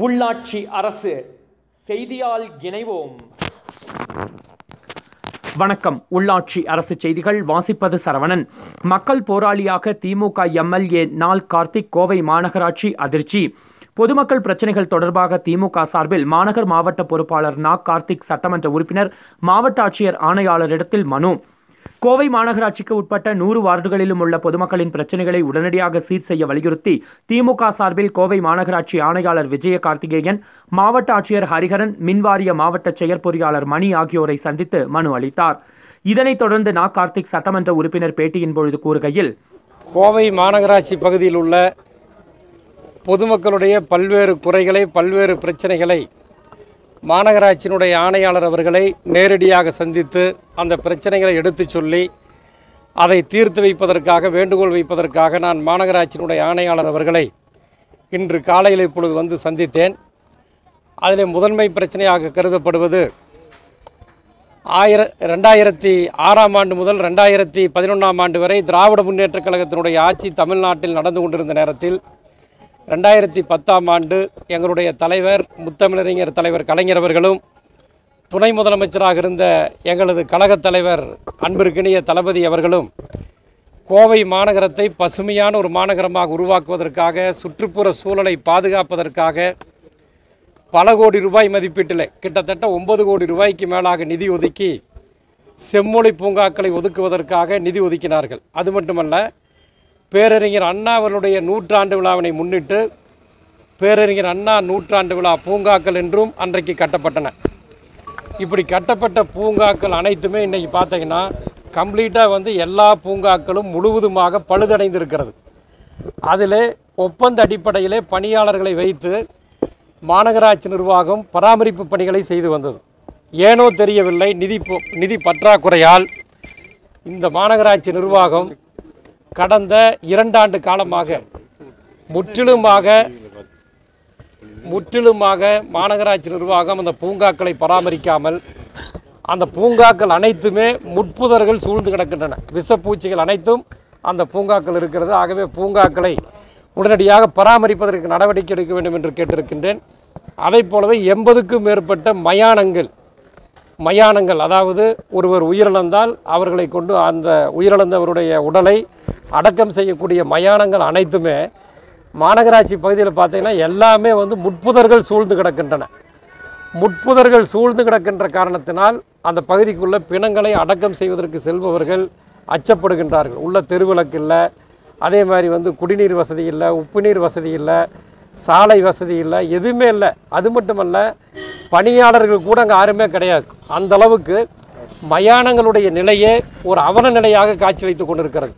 உள்ளாட்சி அரசு செய்தியால் இணைவோம். வணக்கம். உள்ளாட்சி அரசு செய்திகள் வாசிப்பது சரவணன். மக்கள் போராளியாக திமுக எம்எல்ஏ நாள் கார்த்திக் கோவை மாநகராட்சி அதிர்ச்சி. பொதுமக்கள் பிரச்சனைகள் தொடர்பாக திமுக சார்பில் மாநகர் மாவட்ட பொறுப்பாளர் நா கார்த்திக், சட்டமன்ற உறுப்பினர், மாவட்ட ஆட்சியர் ஆணையாளரிடத்தில் மனு. கோவை மாநகராட்சிக்கு உட்பட்ட 100 வார்டுகளிலும் உள்ள பொதுமக்களின் பிரச்சனைகளை உடனடியாக சீர் செய்ய வலியுறுத்தி திமுக சார்பில் கோவை மாநகராட்சி ஆணையாளர் விஜய கார்த்திகேயன், மாவட்ட ஆட்சியர் ஹரிஹரன், மின்வாரிய மாவட்ட செயற்பொறியாளர் மணி ஆகியோரை சந்தித்து மனு அளித்தார். இதனைத் தொடர்ந்து நா கார்த்திக் சட்டமன்ற உறுப்பினர் பேட்டியின் பொழுது கூறுகையில், கோவை மாநகராட்சி பகுதியில் உள்ள பொதுமக்களுடைய பல்வேறு குறைகளை, பல்வேறு பிரச்சனைகளை மாநகராட்சியினுடைய ஆணையாளர் அவர்களை நேரடியாக சந்தித்து அந்த பிரச்சனைகளை எடுத்துச் சொல்லி அதை தீர்த்து வைப்பதற்காக, வேண்டுகோள் வைப்பதற்காக நான் மாநகராட்சியினுடைய ஆணையாளர் அவர்களை இன்று காலையில் இப்பொழுது வந்து சந்தித்தேன். அதில் முதன்மை பிரச்சனையாக கருதப்படுவது 2006ஆம் ஆண்டு முதல் 2011ஆம் ஆண்டு வரை திராவிட முன்னேற்றக் கழகத்தினுடைய ஆட்சி தமிழ்நாட்டில் நடந்து கொண்டிருந்த நேரத்தில் 2010ஆம் ஆண்டு எங்களுடைய தலைவர், முத்தமிழறிஞர் தலைவர் கலைஞர் அவர்களும், துணை முதலமைச்சராக இருந்த எங்களது கழகத் தலைவர் அன்பிற்கினிய தளபதி அவர்களும் கோவை மாநகரத்தை பசுமையான ஒரு மாநகரமாக உருவாக்குவதற்காக, சுற்றுப்புற சூழலை பாதுகாப்பதற்காக பல கோடி ரூபாய் மதிப்பீட்டில் கிட்டத்தட்ட 9 கோடி ரூபாய்க்கு மேலாக நிதி ஒதுக்கி செம்மொழி பூங்காக்களை ஒதுக்குவதற்காக நிதி ஒதுக்கினார்கள். அது மட்டுமல்ல, பேரறிஞர் அண்ணா அவர்களுடைய 100ஆண்டு விழாவினை முன்னிட்டு பேரறிஞர் அண்ணா 100ஆண்டு விழா பூங்காக்கள் என்றும் அன்றைக்கு கட்டப்பட்டன. இப்படி கட்டப்பட்ட பூங்காக்கள் அனைத்துமே இன்றைக்கி பார்த்தீங்கன்னா கம்ப்ளீட்டாக எல்லா பூங்காக்களும் முழுவதுமாக பழுதடைந்திருக்கிறது. அதில் ஒப்பந்த அடிப்படையிலே பணியாளர்களை வைத்து மாநகராட்சி நிர்வாகம் பராமரிப்பு பணிகளை செய்து வந்தது. ஏனோ தெரியவில்லை, நிதி பற்றாக்குறையால் இந்த மாநகராட்சி நிர்வாகம் கடந்த 2 ஆண்டு காலமாக முற்றிலுமாக மாநகராட்சி நிர்வாகம் அந்த பூங்காக்களை பராமரிக்காமல், அந்த பூங்காக்கள் அனைத்துமே முட்புதர்கள் சூழ்ந்து கிடக்கின்றன. விஷப்பூச்சிகள் அனைத்தும் அந்த பூங்காக்கள் இருக்கிறது. ஆகவே பூங்காக்களை உடனடியாக பராமரிப்பதற்கு நடவடிக்கை எடுக்க வேண்டும் என்று கேட்டிருக்கின்றேன். அதை போலவே 80க்கும் மேற்பட்ட மயானங்கள், அதாவது ஒருவர் உயிரிழந்தால் அவர்களை கொண்டு அந்த உயிரிழந்தவருடைய உடலை அடக்கம் செய்யக்கூடிய மயானங்கள் அனைத்துமே மாநகராட்சி பகுதியில் பார்த்தீங்கன்னா எல்லாமே முட்புதர்கள் சூழ்ந்து கிடக்கின்றன. முட்புதர்கள் சூழ்ந்து கிடக்கின்ற காரணத்தினால் அந்த பகுதிக்குள்ள பிணங்களை அடக்கம் செய்வதற்கு செல்பவர்கள் அச்சப்படுகின்றார்கள். உள்ள தெருவிளக்கு இல்லை, அதே மாதிரி குடிநீர் வசதி இல்லை, உப்பு நீர் வசதி இல்லை, சாலை வசதி இல்லை, எதுவுமே இல்லை. அது மட்டுமல்ல, பணியாளர்கள் கூட அங்கே யாருமே கிடையாது. அந்த அளவுக்கு மயானங்களுடைய நிலையே ஒரு அவல நிலையாக காட்சி வைத்து கொண்டிருக்கிறது.